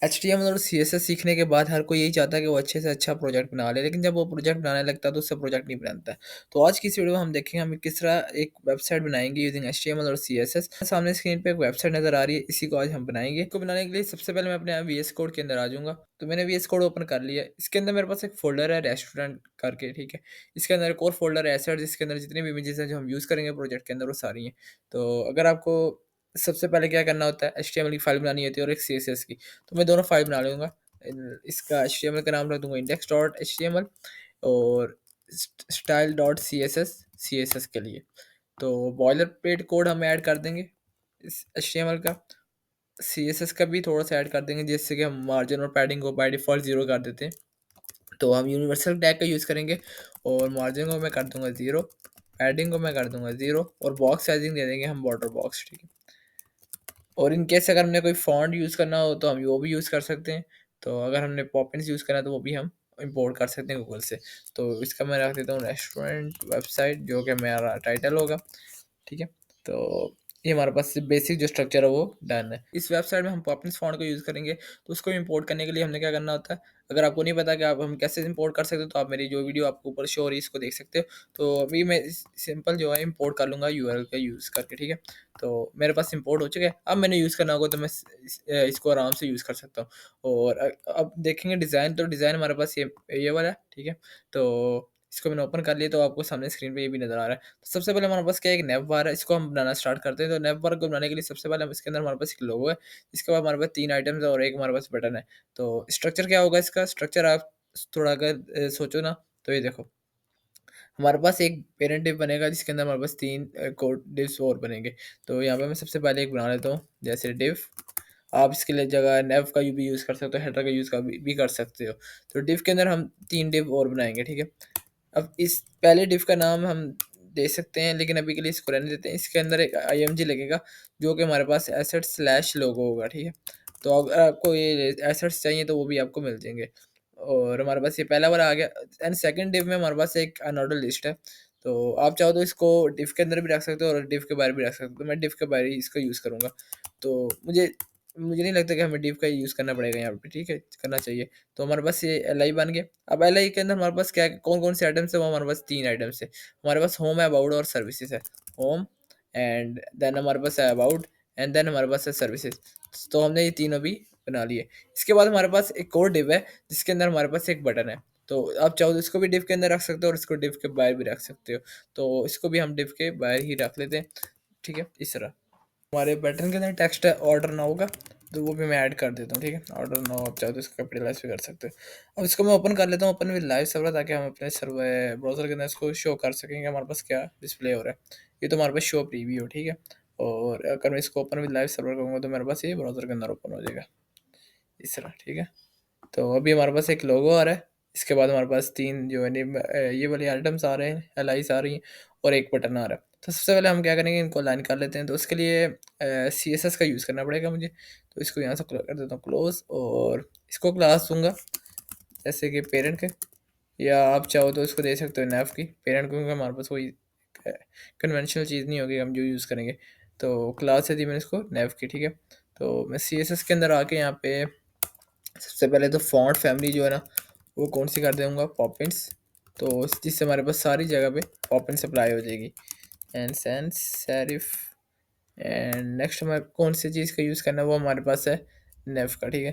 HTML और CSS सीखने के बाद हर कोई यही चाहता है कि वो अच्छे से अच्छा प्रोजेक्ट बना ले, लेकिन जब वो प्रोजेक्ट बनाने लगता है तो उससे प्रोजेक्ट नहीं बनता है। तो आज की इस वीडियो में हम देखेंगे हम किस तरह एक वेबसाइट बनाएंगे यूजिंग एचटीएमएल और सीएसएस। सामने स्क्रीन पे एक वेबसाइट नजर आ रही है, इसी को आज हम बनाएंगे। इसको बनाने के लिए सबसे पहले मैं अपने वीएस कोड के अंदर आ जाऊंगा। तो मैंने वीएस कोड ओपन कर लिया। इसके अंदर मेरे पास एक फोल्डर है रेस्टोरेंट करके, ठीक है। इसके अंदर एक और फोल्डर है एसेट, जिसके अंदर जितनी भी इमेजेस हैं जो हम यूज़ करेंगे प्रोजेक्ट के अंदर वो सारी हैं। तो अगर आपको सबसे पहले क्या करना होता है, एचटीएमएल की फाइल बनानी होती है और एक सीएसएस की। तो मैं दोनों फाइल बना लूँगा। इसका एचटीएमएल का नाम रख दूँगा index.html और style.css सीएसएस के लिए। तो बॉयलर प्लेट कोड हम ऐड कर देंगे इस एचटीएमएल का। सीएसएस का भी थोड़ा सा ऐड कर देंगे, जिससे कि हम मार्जिन और पैडिंग को बाय डिफ़ॉल्ट 0 कर देते हैं। तो हम यूनिवर्सल टैग का यूज़ करेंगे और मार्जिन को मैं कर दूँगा 0, पैडिंग को मैं कर दूँगा 0 और बॉक्स साइज़िंग दे देंगे हम बॉर्डर बॉक्स, ठीक है। और इन केस अगर हमने कोई फ़ॉन्ट यूज़ करना हो तो हम वो भी यूज़ कर सकते हैं। तो अगर हमने पॉपिन्स यूज़ करना है तो वो भी हम इम्पोर्ट कर सकते हैं गूगल से। तो इसका मैं रख देता हूँ रेस्टोरेंट वेबसाइट, जो कि मेरा टाइटल होगा, ठीक है। तो ये हमारे पास बेसिक जो स्ट्रक्चर है वो डन है। इस वेबसाइट में हम पॉपिन्स फ़ॉन्ट को यूज़ करेंगे, तो उसको इम्पोर्ट करने के लिए हमने क्या करना होता है, अगर आपको नहीं पता कि आप हम कैसे इम्पोर्ट कर सकते हो, तो आप मेरी जो वीडियो आपको ऊपर शो हो रही है इसको देख सकते हो। तो अभी मैं सिंपल जो है इम्पोर्ट कर लूँगा यूआरएल का यूज़ करके, ठीक है। तो मेरे पास इम्पोर्ट हो चुका है। अब मैंने यूज़ करना होगा तो मैं इसको आराम से यूज़ कर सकता हूँ। और अब देखेंगे डिज़ाइन, तो डिज़ाइन हमारे पास ये वाला है, ठीक है। तो इसको मैंने ओपन कर लिया, तो आपको सामने स्क्रीन पे ये भी नज़र आ रहा है। तो सबसे पहले हमारे पास क्या है, एक नैव बार है, इसको हम बनाना स्टार्ट करते हैं। तो नैव बार को बनाने के लिए सबसे पहले हम इसके अंदर हमारे पास एक लोगो है, इसके बाद हमारे पास 3 आइटम्स है और एक हमारे पास बटन है। तो स्ट्रक्चर क्या होगा इसका, स्ट्रक्चर आप थोड़ा अगर सोचो ना, तो ये देखो हमारे पास एक पेरेंट डिव बनेगा जिसके अंदर हमारे पास 3 कोड डिव्स और बनेंगे। तो यहाँ पे मैं सबसे पहले एक बना लेता हूँ, जैसे डिव। आप इसके लिए जगह नेव का भी यूज़ कर सकते हो, हेडर का यूज़ का भी कर सकते हो। तो डिव के अंदर हम 3 डिव और बनाएँगे, ठीक है। अब इस पहले डिव का नाम हम दे सकते हैं, लेकिन अभी के लिए इसको रहने देते हैं। इसके अंदर एक आईएमजी लगेगा, जो कि हमारे पास एसेट स्लैश लोगो होगा, ठीक है। तो अगर आपको ये एसेट्स चाहिए तो वो भी आपको मिल जाएँगे। और हमारे पास ये पहला वाला आ गया। एंड सेकंड डिव में हमारे पास एक अनऑर्डर लिस्ट है। तो आप चाहो तो इसको डिव के अंदर भी रख सकते हो और डिव के बाहर भी रख सकते हो। तो मैं डिव के बाहर ही इसका यूज़ करूँगा। तो मुझे नहीं लगता कि हमें डिव का यूज़ करना पड़ेगा यहाँ पे, ठीक है, करना चाहिए। तो हमारे पास ये एलआई बन गया। अब एलआई के अंदर हमारे पास क्या है, कौन-कौन से आइटम्स है, वो हमारे पास 3 आइटम्स है। हमारे पास होम है, अबाउट और सर्विसेज़ है। होम एंड देन हमारे पास है अबाउट एंड देन हमारे पास है सर्विसेज़। तो हमने ये तीनों भी बना लिए। इसके बाद हमारे पास एक और डिव है, जिसके अंदर हमारे पास एक बटन है। तो आप चाहो तो इसको भी डिव के अंदर रख सकते हो और इसको डिव के बाहर भी रख सकते हो। तो इसको भी हम डिव के बाहर ही रख लेते हैं, ठीक है, इस तरह। हमारे पैटर्न के अंदर टेक्स्ट है ऑर्डर नाउ का, तो वो भी मैं ऐड कर देता हूँ, ठीक है। ऑर्डर नाउ आप चाहो तो इसको कैपिटलाइज भी कर सकते हो। अब इसको मैं ओपन कर लेता हूँ, ओपन विद लाइव सर्वर, ताकि हम अपने सर्वर ब्राउज़र के अंदर इसको शो कर सकेंगे हमारे पास क्या डिस्प्ले हो रहा है। ये तो हमारे पास शो प्रीव्यू, ठीक है। और अगर मैं इसको ओपन विद लाइव सर्वर करूँगा तो मेरे पास ये ब्राउज़र के अंदर ओपन हो जाएगा, इस तरह, ठीक है। तो अभी हमारे पास एक लोगो आ रहा है। इसके बाद हमारे पास 3 जो है ये वाले आइटम्स आ रहे हैं, एलाइज़ आ रही हैं और एक बटन आ रहा है। तो सबसे पहले हम क्या करेंगे, इनको अलाइन कर लेते हैं। तो उसके लिए सीएसएस का यूज़ करना पड़ेगा मुझे। तो इसको यहाँ से कर देता हूँ क्लोज़ और इसको क्लास दूँगा जैसे कि पेरेंट के, या आप चाहो तो इसको दे सकते हो नैव की पेरेंट, क्योंकि हमारे पास कोई कन्वेंशनल चीज़ नहीं होगी हम जो यूज़ करेंगे। तो क्लास है दी मैंने इसको नैव की, ठीक है। तो मैं सीएसएस के अंदर आके यहाँ पे सबसे पहले तो फ़ॉन्ट फैमिली जो है ना, वो कौन-सी कर दूँगा, पॉपिन्स। तो जिससे हमारे पास सारी जगह पे पॉपिन्स अप्लाई हो जाएगी। And sans serif and next हमें कौन सी चीज़ का यूज़ करना है, वो हमारे पास है नेव का, ठीक है।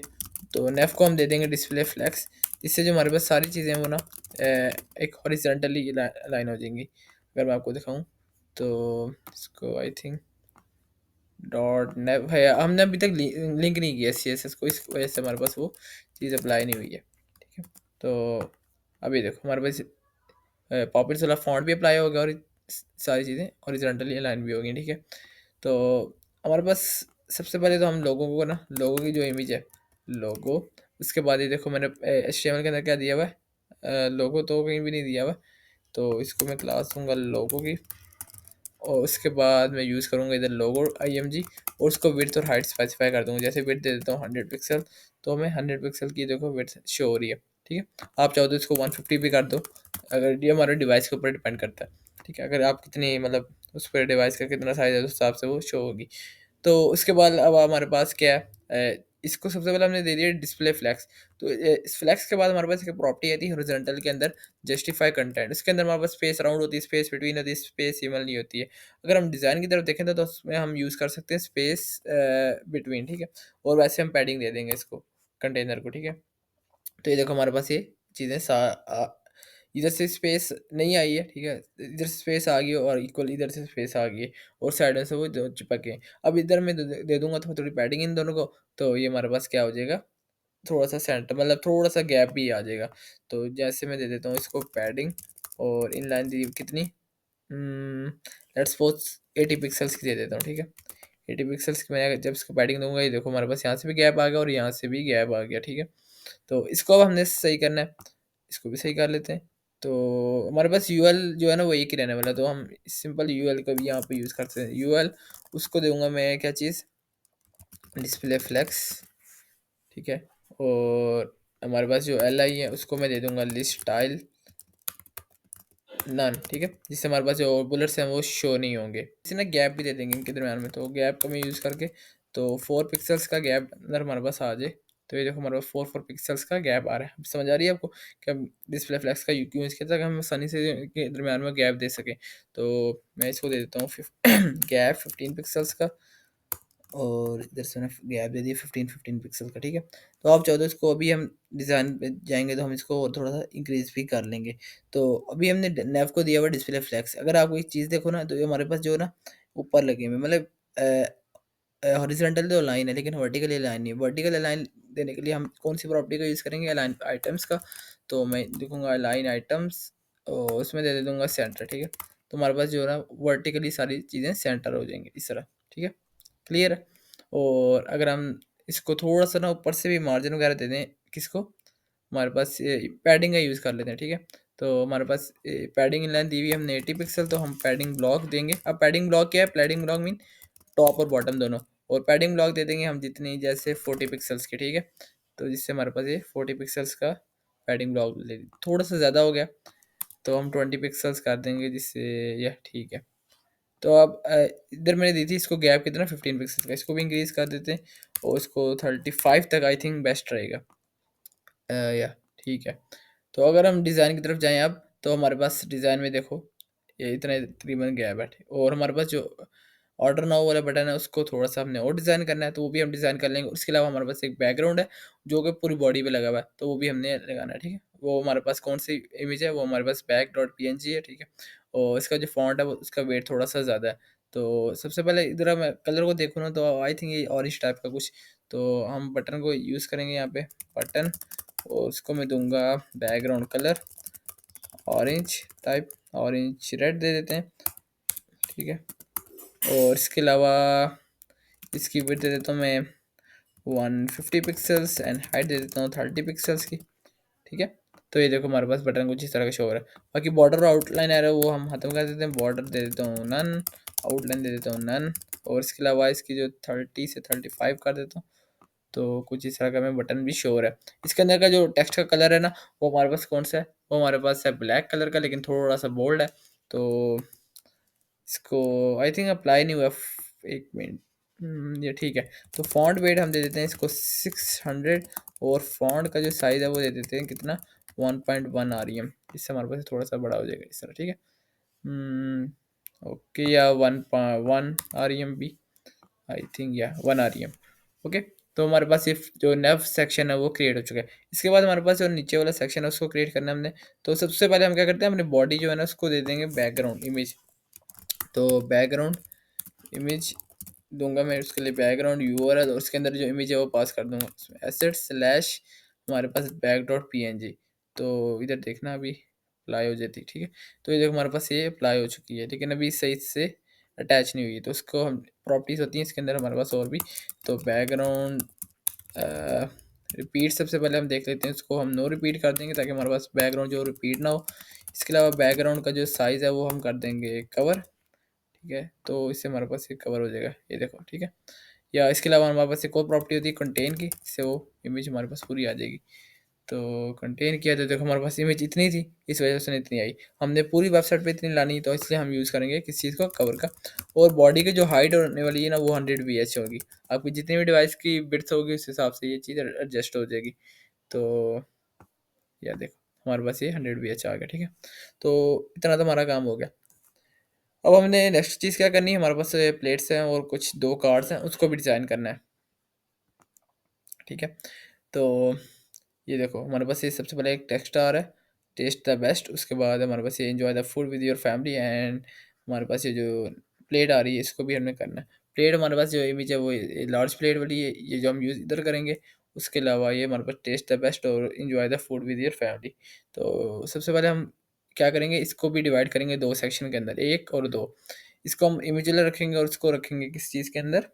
तो नेव को हम दे देंगे डिस्प्ले फ्लेक्स, जिससे जो हमारे पास सारी चीज़ें हैं वो ना एक हॉरिज़ॉन्टली अलाइन हो जाएंगी। अगर मैं आपको दिखाऊँ तो इसको आई थिंक डॉट नेव है, हमने अभी तक लिंक नहीं किया सीएसएस को, इस वजह से हमारे पास वो चीज़ अप्लाई नहीं हुई है, ठीक है। तो अभी देखो हमारे पास पॉपिंस वाला फॉन्ट भी अप्लाई हो गया और सारी चीज़ें हॉरिजॉन्टली अलाइन भी हो गई, ठीक है। तो हमारे पास सबसे पहले तो हम लोगों को ना, लोगों की जो इमेज है लोगो, उसके बाद ये देखो मैंने एचटीएमएल के अंदर क्या दिया हुआ है, लोगो तो कहीं भी नहीं दिया हुआ। तो इसको मैं क्लास दूंगा लोगो की और उसके बाद मैं यूज़ करूँगा इधर लोगो आईएमजी और उसको विड्थ और हाइट स्पेसिफाई कर दूँगा। जैसे विड्थ दे देता हूँ 100 पिक्सल, तो हमें 100 पिक्सल की देखो विड्थ शो हो रही है, ठीक है। आप चाहो तो इसको 150 भी कर दो, अगर ये हमारे डिवाइस के ऊपर डिपेंड करता है, ठीक है। अगर आप कितनी मतलब उस पर डिवाइस का कितना साइज़ है उस हिसाब से वो शो होगी। तो उसके बाद अब हमारे पास क्या है, इसको सबसे पहले हमने दे दिया डिस्प्ले फ्लेक्स। तो इस फ्लेक्स के बाद हमारे पास एक प्रॉपर्टी आती है हॉरिजॉन्टल के अंदर, जस्टिफाई कंटेंट। इसके अंदर हमारे पास स्पेस अराउंड होती है, स्पेस बिटवीन होती है, स्पेस इक्वल नहीं होती है। अगर हम डिज़ाइन की तरफ देखें तो उसमें हम यूज़ कर सकते हैं स्पेस बिटवीन, ठीक है। और वैसे हम पैडिंग दे देंगे इसको, कंटेनर को, ठीक है। तो ये देखो हमारे पास ये चीज़ें इधर से स्पेस नहीं आई है, ठीक है। इधर से स्पेस आ गई है और इक्वल इधर से स्पेस आ गई है और साइड में से वो चिपक गए। अब इधर मैं दे दूंगा तो थोड़ी पैडिंग इन दोनों को, तो ये हमारे पास क्या हो जाएगा, थोड़ा सा सेंटर, मतलब थोड़ा सा गैप भी आ जाएगा। तो जैसे मैं दे देता हूँ इसको पैडिंग, और इन लाइन दी कितनी, लेट्स सपोज 80 पिक्सल्स की दे देता हूँ, ठीक है। 80 पिक्सल्स की मैं जब इसको पैडिंग दूंगा, ये देखो हमारे पास यहाँ से भी गैप आ गया और यहाँ से भी गैप आ गया, ठीक है। तो इसको अब हमने सही करना है, इसको भी सही कर लेते हैं। तो हमारे पास यूएल जो है ना वो एक ही रहने वाला है, तो हम सिंपल यूएल का भी यहाँ पे यूज़ करते हैं। यूएल उसको दूंगा मैं क्या चीज़, डिस्प्ले फ्लेक्स, ठीक है। और हमारे पास जो एल आई है उसको मैं दे दूंगा लिस्ट स्टाइल नन, ठीक है, जिससे हमारे पास जो बुलेट्स हैं वो शो नहीं होंगे। इसी ना गैप भी दे देंगे इनके दरम्यान में, तो गैप का मैं यूज़ करके, तो 4 पिक्सल्स का गैप अंदर हमारे पास आ जाए। तो ये देखो हमारे पास 4 पिक्सल्स का गैप आ रहा है। अब समझ आ रही है आपको कि हम डिस्प्ले फ्लैक्स का क्यों यूज़ किया, ताकि हम आसानी से के दरम्यान में गैप दे सकें। तो मैं इसको दे देता हूँ गैप 15 पिक्सल्स का, और इधर से मैंने गैप दे दिया 15 पिक्सल का, ठीक है। तो आप चाहो तो इसको अभी हम डिज़ाइन पे जाएंगे तो हम इसको और थोड़ा सा इंक्रीज भी कर लेंगे। तो अभी हमने नेव को दिया हुआ डिस्प्ले फ्लैक्स। अगर आप एक चीज़ देखो ना, तो ये हमारे पास जो है ना ऊपर लगे हुए, मतलब हॉरिजॉन्टल तो लाइन है लेकिन वर्टिकल लाइन नहीं है। वर्टिकल लाइन देने के लिए हम कौन सी प्रॉपर्टी का यूज़ करेंगे, अलाइन आइटम्स का। तो मैं लिखूंगा अलाइन आइटम्स और उसमें दे दूंगा सेंटर, ठीक है। तो हमारे पास जो है ना वर्टिकली सारी चीज़ें सेंटर हो जाएंगी इस तरह, ठीक है, क्लियर है। और अगर हम इसको थोड़ा सा ना ऊपर से भी मार्जिन वगैरह दे दें, किसको, हमारे पास पैडिंग का यूज़ कर लेते हैं, ठीक है। तो हमारे पास पैडिंग इन लाइन दी हुई है हमने 80 पिक्सल, तो हम पैडिंग ब्लॉक देंगे। अब पैडिंग ब्लॉक क्या है, पैडिंग ब्लॉक मीन टॉप और बॉटम दोनों। और पैडिंग ब्लॉक दे देंगे हम जितनी, जैसे 40 पिक्सल्स की, ठीक है। तो जिससे हमारे पास ये 40 पिक्सल्स का पैडिंग ब्लॉक ले, थोड़ा सा ज़्यादा हो गया तो हम 20 पिक्सल्स कर देंगे, जिससे यह ठीक है। तो अब इधर मैंने दी थी इसको गैप कितना, 15 पिक्सल का, इसको भी इंक्रीज कर देते हैं और इसको 35 तक आई थिंक बेस्ट रहेगा। या ठीक है। तो अगर हम डिज़ाइन की तरफ जाएं अब, तो हमारे पास डिज़ाइन में देखो ये इतना तकरीबन गैप है, और हमारे पास जो ऑर्डर नाउ वाला बटन है उसको थोड़ा सा हमने और डिज़ाइन करना है, तो वो भी हम डिज़ाइन कर लेंगे। उसके अलावा हमारे पास एक बैकग्राउंड है जो कि पूरी बॉडी पे लगा हुआ है, तो वो भी हमने लगाना है, ठीक है। वो हमारे पास कौन सी इमेज है, वो हमारे पास back dot P N G है, ठीक है। और इसका जो फॉन्ट है वो उसका वेट थोड़ा सा ज़्यादा है। तो सबसे पहले इधर मैं कलर को देखूँ ना, तो आई थिंक ये ऑरेंज टाइप का कुछ, तो हम बटन को यूज़ करेंगे यहाँ पे, बटन, और उसको मैं दूंगा background colour orange type, orange red दे देते हैं, ठीक है। और इसके अलावा इसकी विड्थ दे देता हूँ मैं 150 पिक्सल्स एंड हाइट दे देता हूँ 30 पिक्सल्स की, ठीक है। तो ये देखो हमारे पास बटन कुछ इस तरह का शो हो रहा है। बाकी बॉर्डर और आउटलाइन आ रहा है वो हम खत्म कर देते हैं। बॉर्डर दे देता हूँ नन, आउटलाइन दे देता हूँ नन, और इसके अलावा इसकी जो 30 से 35 कर देता हूँ। तो कुछ इस तरह का मैं बटन भी शो हो रहा है। इसके अंदर का जो टेक्स्ट का कलर है ना, वो हमारे पास कौन सा है, वो हमारे पास है ब्लैक कलर का, लेकिन थोड़ा सा बोल्ड है। तो इसको आई थिंक अप्लाई नहीं हुआ, एक मिनट, ये ठीक है। तो फॉन्ट वेट हम दे देते हैं इसको 600, और फॉन्ट का जो साइज़ है वो दे देते हैं कितना, 1.1 आर ई एम, इससे हमारे पास थोड़ा सा बड़ा हो जाएगा इस तरह, ठीक है। ओके, या 1 आर ई एम भी, आई थिंक या 1 आर ई एम, ओके। तो हमारे पास ये जो नेव सेक्शन है वो क्रिएट हो चुका है। इसके बाद हमारे पास जो नीचे वाला सेक्शन है उसको क्रिएट करना है हमने। तो सबसे पहले हम क्या करते हैं, अपनी बॉडी जो है ना उसको दे देंगे बैकग्राउंड इमेज। तो बैकग्राउंड इमेज दूंगा मैं उसके लिए बैकग्राउंड यूआरएल, और उसके अंदर जो इमेज है वो पास कर दूंगा उसमें एसेट स्लैश हमारे पास back dot P N G. तो इधर देखना अभी अप्लाई हो जाती, ठीक है। तो ये देखो हमारे पास ये अप्लाई हो चुकी है, लेकिन अभी सही से अटैच नहीं हुई है। तो उसको हम प्रॉपर्टीज होती हैं इसके अंदर हमारे पास और भी। तो बैकग्राउंड रिपीट सबसे पहले हम देख लेते हैं, उसको हम नो रिपीट कर देंगे ताकि हमारे पास बैकग्राउंड जो रिपीट ना हो। इसके अलावा बैकग्राउंड का जो साइज़ है वो हम कर देंगे कवर, ठीक है। तो इससे हमारे पास ये कवर हो जाएगा, ये देखो, ठीक है। या इसके अलावा हमारे पास एक और प्रॉपर्टी होती है कंटेन की, इससे वो इमेज हमारे पास पूरी आ जाएगी। तो कंटेन किया तो देखो हमारे पास इमेज इतनी थी, इस वजह से इतनी आई। हमने पूरी वेबसाइट पे इतनी लानी, तो इसलिए हम यूज़ करेंगे किस चीज़ को, कवर का। और बॉडी की जो हाइट होने वाली है ना, वो 100 बीएच होगी। आपकी जितनी भी डिवाइस की बिड्थ होगी उस हिसाब से ये चीज़ एडजस्ट हो जाएगी। तो या देखो हमारे पास ये 100 बीएच आ गया, ठीक है। तो इतना तो हमारा काम हो गया। अब हमने नेक्स्ट चीज़ क्या करनी है, हमारे पास प्लेट्स हैं और कुछ 2 कार्ड्स हैं, उसको भी डिज़ाइन करना है, ठीक है। तो ये देखो हमारे पास ये सबसे पहले एक टेक्स्ट आ रहा है, टेस्ट द बेस्ट। उसके बाद हमारे पास ये enjoy the food with your family, and हमारे पास ये जो प्लेट आ रही है इसको भी हमें करना है। प्लेट हमारे पास जो इमेज है वो लार्ज प्लेट वाली है, ये जो हम यूज़ इधर करेंगे। उसके अलावा ये हमारे पास टेस्ट द बेस्ट और enjoy the food with your family. तो सबसे पहले हम क्या करेंगे, इसको भी डिवाइड करेंगे 2 सेक्शन के अंदर, 1 और 2। इसको हम इमेज वाला रखेंगे और इसको रखेंगे किस चीज़ के अंदर,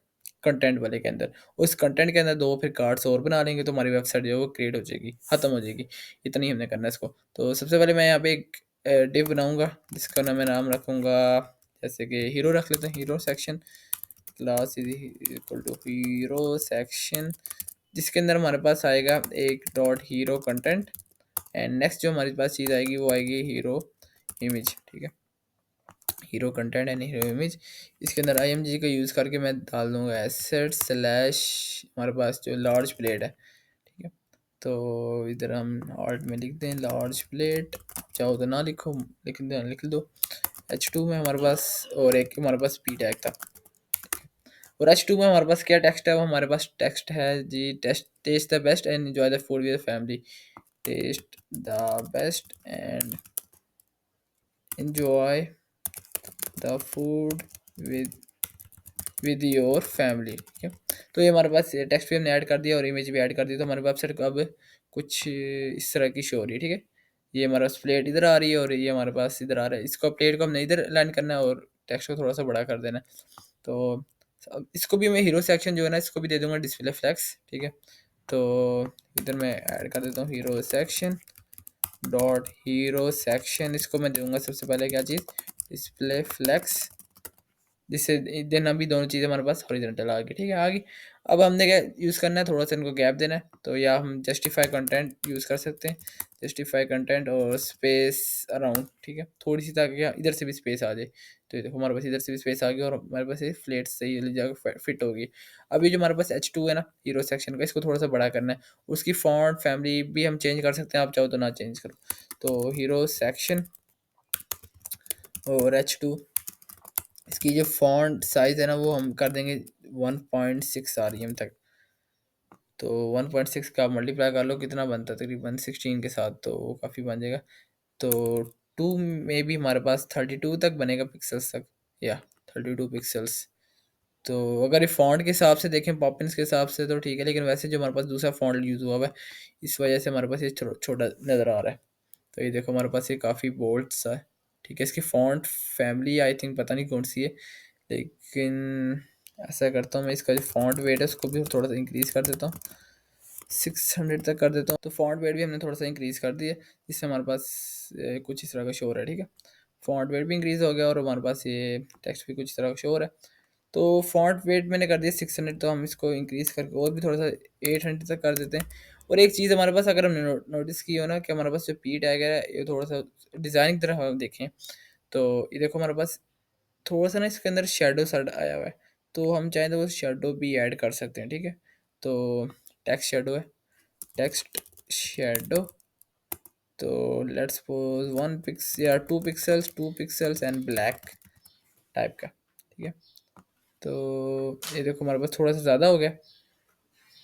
कंटेंट वाले के अंदर। उस कंटेंट के अंदर 2 फिर कार्ड्स और बना लेंगे, तो हमारी वेबसाइट जो है वो क्रिएट हो जाएगी, खत्म हो जाएगी। इतना ही हमने करना है इसको। तो सबसे पहले मैं यहाँ पे एक डिव बनाऊँगा, जिसका मैं नाम रखूँगा, जैसे कि हीरो रख लेते हैं, hero section. Class is equal to hero section, जिसके अंदर हमारे पास आएगा एक dot hero content, and next जो हमारे पास चीज़ आएगी वो आएगी हीरो इमेज, ठीक है। Hero content and hero image, इसके अंदर IMG का यूज़ करके मैं डाल दूँगा एसेट स्लैश हमारे पास जो लार्ज प्लेट है, ठीक है। तो इधर हम आर्ट में लिख दें लार्ज प्लेट, चाहो तो ना लिखो, लिख दो। H2 में हमारे पास, और एक हमारे पास P टैग था। और H2 में हमारे पास क्या टेक्स्ट है, वो हमारे पास टेक्स्ट है जी, taste the best and enjoy the food with family. Taste the best and enjoy the food with your family, ठीक है। तो ये हमारे पास टेक्स्ट भी हमने ऐड कर दिया और इमेज भी ऐड कर दी, तो हमारे वेबसाइट को अब कुछ इस तरह की शो हो रही है, ठीक है। ये हमारा प्लेट इधर आ रही है और ये हमारे पास इधर आ रहा है। इसको प्लेट को हमने इधर लाइन करना है और टेक्स्ट को थोड़ा सा बड़ा कर देना है। तो अब इसको भी मैं हीरो सेक्शन जो है ना, इसको भी दे दूंगा डिस्प्ले फ्लेक्स, ठीक है। तो इधर मैं ऐड कर देता हूँ hero section dot hero section, इसको मैं दूंगा सबसे पहले क्या चीज़, डिस्प्ले फ्लेक्स, जिससे देन अभी दोनों चीज़ें हमारे पास हॉरिजॉन्टल आ गई, ठीक है, आ गई। अब हमने क्या यूज़ करना है, थोड़ा सा इनको गैप देना है। तो या हम जस्टिफाई कंटेंट यूज़ कर सकते हैं, जस्टिफाई कंटेंट और स्पेस अराउंड, ठीक है, थोड़ी सी, ताकि क्या इधर से भी स्पेस आ जाए। तो ये देखो हमारे पास इधर से भी स्पेस आ गई और हमारे पास ये फ्लेट सही वाली जगह फिट होगी। अभी जो हमारे पास H2 है ना हीरो सेक्शन का, इसको थोड़ा सा बड़ा करना है। उसकी फॉन्ट फैमिली भी हम चेंज कर सकते हैं, आप चाहो तो ना चेंज करो। तो हीरो सेक्शन और H2, इसकी जो फ़ॉन्ट साइज़ है ना, वो हम कर देंगे 1.6 आरईएम तक। तो 1.6 का मल्टीप्लाई कर लो, कितना बनता है तकरीबन 16 के साथ, तो वो काफ़ी बन जाएगा। तो 2 में भी हमारे पास 32 तक बनेगा पिक्सल्स तक, या 32 पिक्सल्स। तो अगर ये फ़ॉन्ट के हिसाब से देखें, पॉपिंस के हिसाब से तो ठीक है, लेकिन वैसे जो हमारे पास दूसरा फ़ॉन्ट यूज़ हुआ हुआ है, इस वजह से हमारे पास ये छोटा नज़र आ रहा है। तो ये देखो हमारे पास ये काफ़ी बोल्ड सा है, ठीक है। इसकी फ़ॉन्ट फैमिली आई थिंक पता नहीं कौन सी है, लेकिन ऐसा करता हूँ मैं, इसका जो फ़ॉन्ट वेट है उसको भी थोड़ा सा इंक्रीज़ कर देता हूँ, 600 तक कर देता हूँ। तो फ़ॉन्ट वेट भी हमने थोड़ा सा इंक्रीज़ कर दिया, जिससे हमारे पास कुछ इस तरह का शो हो रहा है, ठीक है। फ़ॉन्ट वेट भी इंक्रीज़ हो गया और हमारे पास ये टेक्स्ट भी कुछ इस तरह का शो हो रहा है। तो फ़ॉन्ट वेट मैंने कर दिया 600, तो हम इसको इंक्रीज़ करके और भी थोड़ा सा 800 तक कर देते हैं। और एक चीज़ हमारे पास, अगर हमने नोटिस की हो ना, कि हमारे पास जो पी टैग है ये थोड़ा सा डिज़ाइन की तरह हम देखें, तो ये देखो हमारे पास थोड़ा सा ना इसके अंदर शेडो सा आया हुआ है। तो हम चाहें तो वो शेडो भी ऐड कर सकते हैं, ठीक है। तो टेक्स्ट शेडो है, टेक्स्ट शेडो, तो लेट्स सपोज 1 पिक्स या 2 पिक्सल्स एंड ब्लैक टाइप का, ठीक है। तो ये देखो हमारे पास थोड़ा सा ज़्यादा हो गया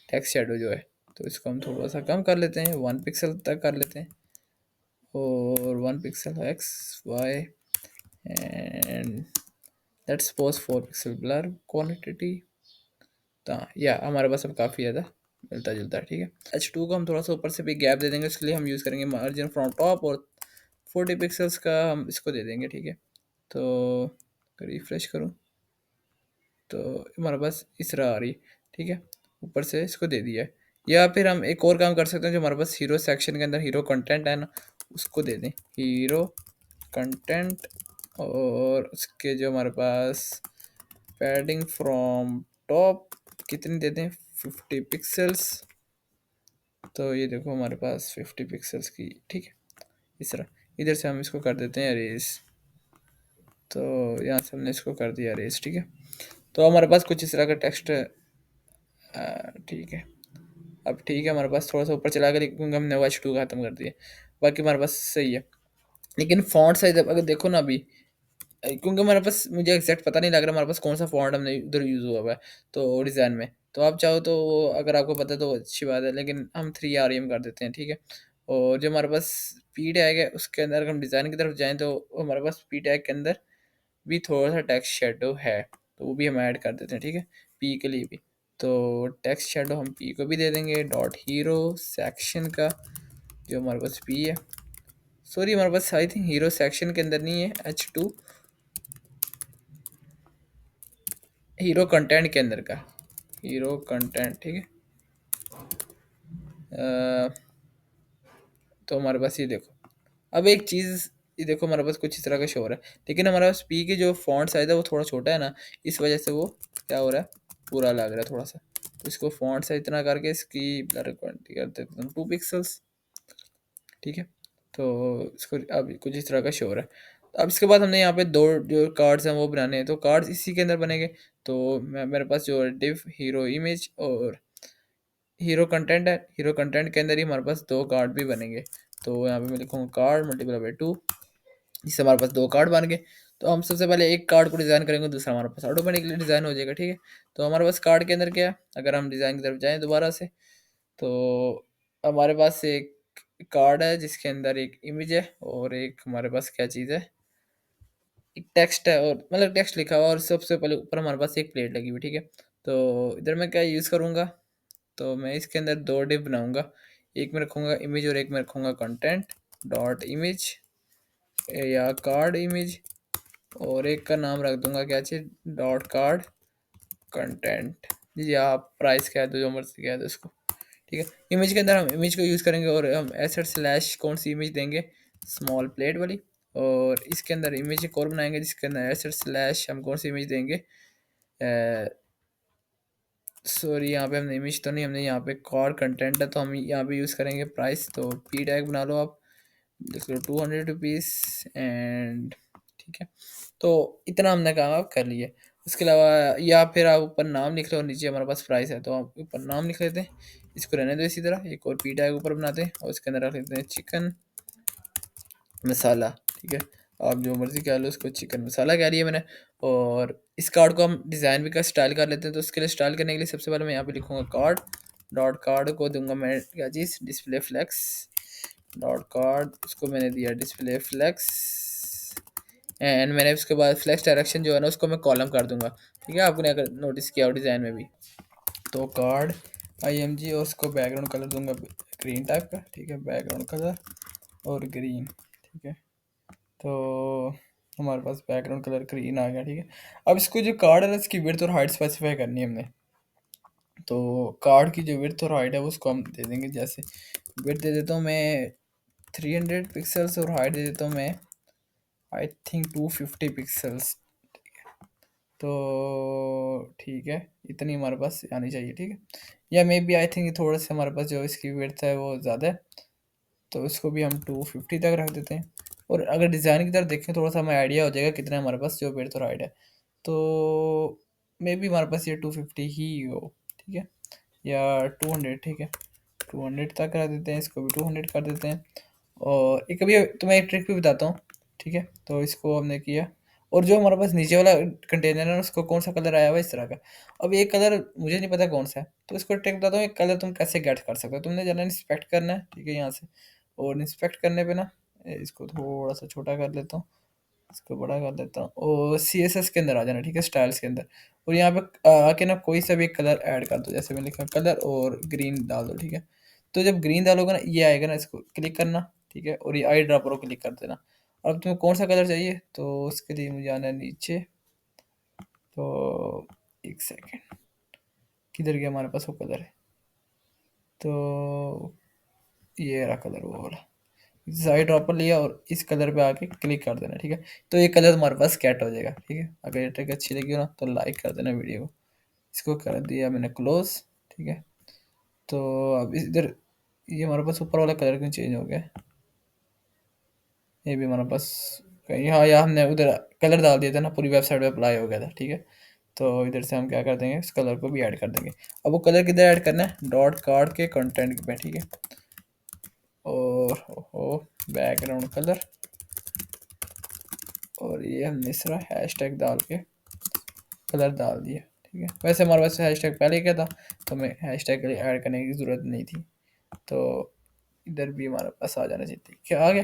टेक्स्ट शेडो जो है, तो इसको हम थोड़ा सा कम कर लेते हैं, 1 पिक्सल तक कर लेते हैं, और 1 pixel X Y and let's suppose 4 pixel blur quantity. तो या हमारे पास अब काफ़ी ज़्यादा मिलता जुलता है, ठीक है। H2 को हम थोड़ा सा ऊपर से भी गैप दे देंगे, उसके लिए हम यूज़ करेंगे मार्जिन फ्रॉम टॉप, और 40 पिक्सल्स का हम इसको दे देंगे, ठीक है। तो रिफ्रेश करूँ तो हमारे पास इस तरह आ रही, ठीक है, ऊपर से इसको दे दिया है। या फिर हम एक और काम कर सकते हैं, जो हमारे पास हीरो सेक्शन के अंदर हीरो कंटेंट है ना, उसको दे दें हीरो कंटेंट, और उसके जो हमारे पास पैडिंग फ्रॉम टॉप कितनी दे दें, 50 पिक्सल्स, तो ये देखो हमारे पास 50 पिक्सल्स की, ठीक है। इस तरह इधर से हम इसको कर देते हैं अरेज। तो यहाँ से हमने इसको कर दिया अरेज, ठीक है। तो हमारे पास कुछ इस तरह का टेक्स्ट, ठीक है। अब ठीक है, हमारे पास थोड़ा सा ऊपर चला गया क्योंकि हमने वॉच टू खत्म कर दिया। बाकी हमारे पास सही है। लेकिन फॉन्ट साइज अगर देखो ना अभी, क्योंकि हमारे पास मुझे एग्जैक्ट पता नहीं लग रहा हमारे पास कौन सा फॉन्ट हमने उधर यूज़ हुआ हुआ है तो डिज़ाइन में। तो आप चाहो तो अगर आपको पता है तो अच्छी बात है, लेकिन हम 3 REM कर देते हैं, ठीक है। और जो हमारे पास पी टैग है उसके अंदर अगर हम डिज़ाइन की तरफ जाएँ तो हमारे पास पी टैग के अंदर भी थोड़ा सा टेक्स्ट शेडो है, तो वो भी हम ऐड कर देते हैं, ठीक है, पी के लिए भी। तो टेक्स्ट शेडो हम पी को भी दे देंगे, डॉट हीरो सेक्शन का जो हमारे पास पी है, सॉरी हमारे पास आई थिंक हीरो सेक्शन के अंदर नहीं है, H2 हीरो कंटेंट के अंदर का, हीरो कंटेंट, ठीक है। तो हमारे पास ये देखो, अब एक चीज़, ये देखो हमारे पास कुछ इस तरह का शो हो रहा है, लेकिन हमारे पास पी की जो फॉन्ट साइज़ है वो थोड़ा छोटा है ना, इस वजह से वो क्या हो रहा है, पूरा लग रहा है थोड़ा सा। तो इसको फॉन्ट साइज इतना करके इसकी ब्लर क्वांटिटी कर देते हैं 2 पिक्सल्स, ठीक है। तो इसको अब कुछ इस तरह का शो हो रहा है। तो अब इसके बाद हमने यहाँ पे दो जो कार्ड्स हैं वो बनाने हैं, तो कार्ड्स इसी के अंदर बनेंगे। तो मैं मेरे पास जो डिव हीरो इमेज और हीरो कंटेंट है, हीरो कंटेंट के अंदर ही हमारे पास दो कार्ड भी बनेंगे। तो यहाँ पे मैं लिखूँगा कार्ड मल्टीप्लाई बाई 2, इससे हमारे पास दो कार्ड बन गए। तो हम सबसे पहले एक कार्ड को डिज़ाइन करेंगे, दूसरा हमारे पास ऑटोमेटिकली डिज़ाइन हो जाएगा, ठीक है। तो हमारे पास कार्ड के अंदर क्या है, अगर हम डिज़ाइन की तरफ जाएँ दोबारा से, तो हमारे पास एक कार्ड है जिसके अंदर एक इमेज है और एक हमारे पास क्या चीज़ है, एक टेक्स्ट है, और मतलब टेक्स्ट लिखा हुआ और सबसे पहले ऊपर हमारे पास एक प्लेट लगी हुई, ठीक है। तो इधर मैं क्या यूज़ करूँगा, तो मैं इसके अंदर दो डिव बनाऊँगा, एक में रखूँगा इमेज और एक में रखूँगा कंटेंट डॉट इमेज या कार्ड इमेज, और एक का नाम रख दूँगा क्या चीज़, डॉट कार्ड कंटेंट, या आप प्राइस कह दो, जो मर्ज़ी कह दो इसको, ठीक है। इमेज के अंदर हम इमेज को यूज़ करेंगे और हम एसेट स्लैश कौन सी इमेज देंगे, स्मॉल प्लेट वाली। और इसके अंदर इमेज एक और बनाएंगे जिसके अंदर एसेट स्लैश हम कौन सी इमेज देंगे, सॉरी यहाँ पे हमने इमेज तो नहीं, हमने यहाँ पे कॉर कंटेंट है तो हम यहाँ पे यूज़ करेंगे प्राइस। तो पी टैग बना लो आप, देख लो 200 रुपीज़ एंड, ठीक है। तो इतना हमने काम आप कर लिए। उसके अलावा या फिर आप ऊपर नाम लिख लो और नीचे हमारे पास प्राइस है, तो आप ऊपर नाम लिख लेते हैं, इसको रहने दो इसी तरह। एक और पी टैग ऊपर बनाते हैं और इसके अंदर रख लेते हैं चिकन मसाला, ठीक है। आप जो मर्ज़ी कह लो, उसको चिकन मसाला कह लिया मैंने। और इस कार्ड को हम डिज़ाइन भी का स्टाइल कर लेते हैं, तो उसके लिए स्टाइल करने के लिए सबसे पहले मैं यहाँ पे लिखूँगा कार्ड डॉट कार्ड को दूंगा मैं क्या चीज़, डिस्प्ले फ्लेक्स डॉट कार्ड, उसको मैंने दिया डिस्प्ले फ्लेक्स एंड मैंने उसके बाद फ्लेक्स डायरेक्शन जो है ना उसको मैं कॉलम कर दूंगा, ठीक है। आपने अगर नोटिस किया हो डिज़ाइन में भी, तो कार्ड IMG और उसको बैकग्राउंड कलर दूंगा ग्रीन टाइप का, ठीक है, बैकग्राउंड कलर और ग्रीन, ठीक है। तो हमारे पास बैकग्राउंड कलर ग्रीन आ गया, ठीक है। अब इसको जो कार्ड है ना इसकी विड्थ और हाइट स्पेसिफाई करनी है हमने। तो कार्ड की जो विड्थ और हाइट है वो उसको हम दे देंगे, जैसे विड्थ दे देता हूँ मैं 300 पिक्सल्स और हाइट दे देता हूँ मैं आई थिंक 250 पिक्सल्स। तो ठीक है, इतनी हमारे पास आनी चाहिए, ठीक है। या मे बी आई थिंक थोड़ा सा हमारे पास जो इसकी विड्थ है वो ज़्यादा है, तो इसको भी हम 250 तक रख देते हैं। और अगर डिज़ाइन की तरफ देखें थोड़ा सा हमें आइडिया हो जाएगा कितना हमारे पास जो विड्थ और हाइट है। तो मे बी हमारे पास ये 250 ही हो, ठीक है, या 200, ठीक है। 200 तक कर देते हैं, इसको भी 200 कर देते हैं। और एक अभी तुम्हें एक ट्रिक भी बताता हूँ, ठीक है। तो इसको हमने किया, और जो हमारे पास नीचे वाला कंटेनर है उसको कौन सा कलर आया हुआ है इस तरह का। अब ये कलर मुझे नहीं पता कौन सा है, तो इसको ट्रिक बताता हूँ, एक कलर तुम कैसे गेट कर सकते हो। तुमने जाना इंस्पेक्ट करना है, ठीक है, यहाँ से। और इंस्पेक्ट करने पे ना इसको थोड़ा सा छोटा कर लेता हूँ, इसको बड़ा कर देता हूँ, और CSS के अंदर आ जाना, ठीक है, स्टाइल्स के अंदर। और यहाँ पे आके ना कोई सा भी एक कलर ऐड कर दो, जैसे मैंने लिखा कलर और ग्रीन डाल दो, ठीक है। तो जब ग्रीन डालोगे ना ये आएगा ना, इसको क्लिक करना, ठीक है, और ये आई ड्रॉपर को क्लिक कर देना। अब तुम्हें कौन सा कलर चाहिए, तो उसके लिए मुझे आना है नीचे। तो एक सेकेंड, किधर गया हमारे पास वो कलर है, तो ये रहा कलर वो वाला। साइड ड्रॉपर लिया और इस कलर पे आके क्लिक कर देना, ठीक है। तो ये कलर तुम्हारे पास कैट हो जाएगा, ठीक है। अगर ये ट्रिक अच्छी लगी हो ना तो लाइक कर देना वीडियो को। इसको कर दिया मैंने क्लोज, ठीक है। तो अब इधर ये हमारे पास ऊपर वाला कलर क्यों चेंज हो गया? ये भी हमारे पास कहीं, हाँ, यहाँ हमने उधर कलर डाल दिया था ना, पूरी वेबसाइट पे अप्लाई हो गया था, ठीक है। तो इधर से हम क्या कर देंगे, इस कलर को भी ऐड कर देंगे। अब वो कलर किधर ऐड करना है? डॉट कार्ड के कंटेंट पे, ठीक है। और हो बैकग्राउंड कलर, और ये हमने इस तरह हैशटैग डाल के कलर डाल दिया, ठीक है। वैसे हमारे पास हैशटैग पहले क्या था, तो हमें हैशटैग ऐड करने की ज़रूरत नहीं थी। तो इधर भी हमारे पास आ जाना चाहिए, क्या आ गया।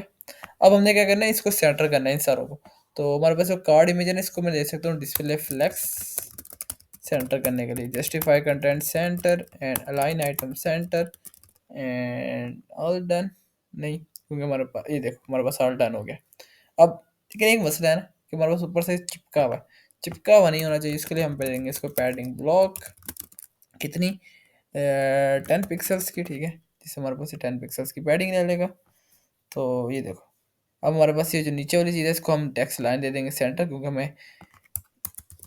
अब हमने क्या करना है, इसको सेंटर करना है इन सारों को। तो हमारे पास जो कार्ड इमेज है ना, इसको मैं दे सकता हूँ डिस्प्ले फ्लेक्स सेंटर करने के लिए, justify content centre and align item centre and all done. नहीं, क्योंकि हमारे पास ये देखो, हमारे पास ऑल डन हो गया। अब लेकिन एक मसला है ना, कि हमारे पास ऊपर से चिपका हुआ है, चिपका हुआ नहीं होना चाहिए। इसके लिए हम पे देंगे इसको पैडिंग ब्लॉक, कितनी, 10 पिक्सल्स की, ठीक है। जिससे हमारे पास 10 पिक्सल्स की पैडिंग ले लेगा। तो ये देखो, अब हमारे पास ये जो नीचे वाली चीज़ है, इसको हम टेक्स्ट लाइन दे देंगे सेंटर, क्योंकि हमें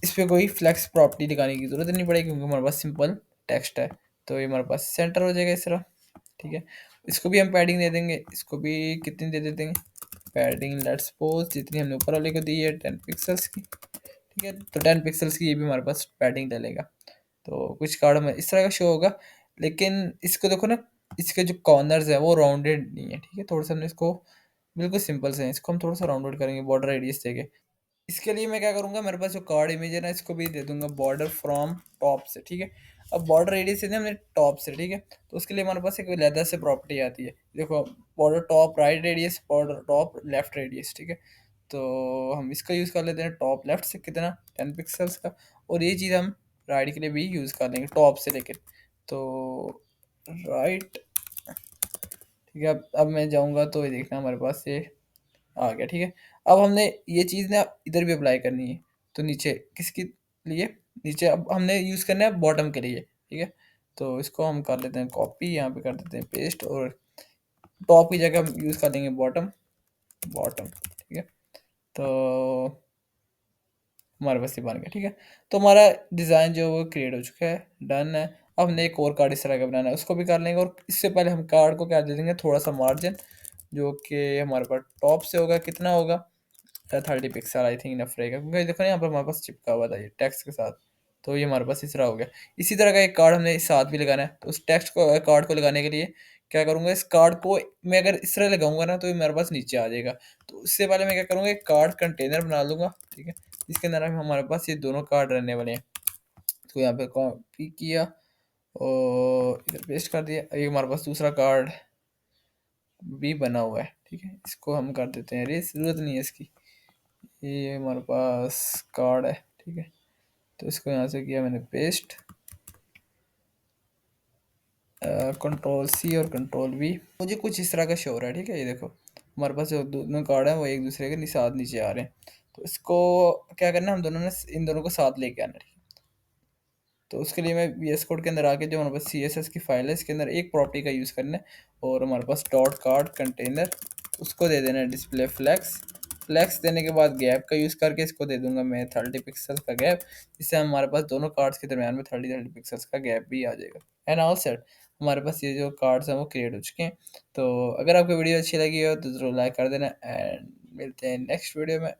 इस पे कोई फ्लेक्स प्रॉपर्टी दिखाने की ज़रूरत नहीं पड़ेगी, क्योंकि हमारे पास सिंपल टेक्स्ट है। तो ये हमारे पास सेंटर हो जाएगा इस तरह, ठीक है। इसको भी हम पैडिंग दे देंगे, इसको भी कितनी दे देते हैं पैडिंग, लेट्स सपोज जितनी हमने ऊपर वाले को दी है 10 पिक्सल्स की, ठीक है। तो 10 पिक्सल्स की ये भी हमारे पास पैडिंग डलेगा। तो कुछ कार्ड में इस तरह का शो होगा, लेकिन इसको देखो ना, इसके जो कॉर्नर्स है वो राउंडेड नहीं है, ठीक है। थोड़ा सा हमने इसको बिल्कुल सिंपल से है, इसको हम थोड़ा सा राउंडेड करेंगे बॉर्डर रेडियस देके। इसके लिए मैं क्या करूँगा, मेरे पास जो कार्ड इमेज है ना, इसको भी दे दूंगा बॉर्डर फ्रॉम टॉप से, ठीक है। अब बॉर्डर रेडियस है हमने टॉप से, ठीक है। तो उसके लिए हमारे पास एक लेदर से प्रॉपर्टी आती है, देखो, border top right radius, border top left radius, ठीक है। तो हम इसका यूज़ कर लेते हैं टॉप लेफ्ट से कितना, 10 पिक्सल्स का। और ये चीज़ हम राइट के लिए भी यूज़ कर लेंगे टॉप से लेकर। तो राइट, ठीक है। अब मैं जाऊँगा तो ये देखना हमारे पास ये आ गया, ठीक है। अब हमने ये चीज़ ना इधर भी अप्लाई करनी है। तो नीचे किसके लिए, नीचे अब हमने यूज़ करना है बॉटम के लिए, ठीक है। तो इसको हम कर लेते हैं कॉपी, यहाँ पे कर देते हैं पेस्ट, और टॉप की जगह हम यूज़ कर देंगे बॉटम, बॉटम, ठीक है। तो हमारे पास ये बन गया, ठीक है। तो हमारा डिज़ाइन जो है वो क्रिएट हो चुका है, डन है। अब हमने एक और कार्ड इस तरह का बनाना है, उसको भी कर लेंगे। और इससे पहले हम कार्ड को क्या दे देंगे, थोड़ा सा मार्जिन, जो कि हमारे पास टॉप से होगा, कितना होगा, 30 पिक्सल आई थिंक इनफ रहेगा, क्योंकि देखो ना यहाँ पर हमारे पास चिपका हुआ था ये टेक्स्ट के साथ। तो ये हमारे पास इस तरह हो गया। इसी तरह का एक कार्ड हमने इस साथ भी लगाना है। तो उस टेक्स्ट को, कार्ड को लगाने के लिए क्या करूँगा, इस कार्ड को मैं अगर इस तरह लगाऊंगा ना, तो ये मेरे पास नीचे आ जाएगा। तो उससे पहले मैं क्या करूँगा, एक कार्ड कंटेनर बना लूँगा, ठीक है। इसके अंदर हमारे पास ये दोनों कार्ड रहने वाले हैं। तो यहाँ पे कॉपी किया और इधर पेस्ट कर दिया। ये हमारे पास दूसरा कार्ड भी बना हुआ है, ठीक है। इसको हम कर देते हैं, अरे ज़रूरत नहीं है इसकी। ये हमारे पास कार्ड है, ठीक है। तो इसको यहाँ से किया मैंने पेस्ट, कंट्रोल सी और कंट्रोल वी। मुझे कुछ इस तरह का शो हो रहा है, ठीक है। ये देखो, हमारे पास जो दोनों कार्ड हैं वो एक दूसरे के साथ नीचे आ रहे हैं। तो इसको क्या करना है, हम दोनों ने इन दोनों को साथ लेके आना है, ठीक है। तो उसके लिए मैं वी एस कोड के अंदर आके, जो हमारे पास सी एस एस की फाइल है, इसके अंदर एक प्रॉपर्टी का यूज़ करना है। और हमारे पास डॉट कार्ड कंटेनर, उसको दे देना है डिस्प्ले फ्लैक्स। फ्लैक्स देने के बाद गैप का यूज़ करके इसको दे दूंगा मैं 30 पिक्सल का गैप, जिससे हमारे पास दोनों कार्ड्स के दरमियान में 30 पिक्सल्स का गैप भी आ जाएगा। एंड ऑल सेट, हमारे पास ये जो कार्ड्स हैं वो क्रिएट हो चुके हैं। तो अगर आपको वीडियो अच्छी लगी हो तो ज़रूर लाइक कर देना, एंड मिलते हैं नेक्स्ट वीडियो में।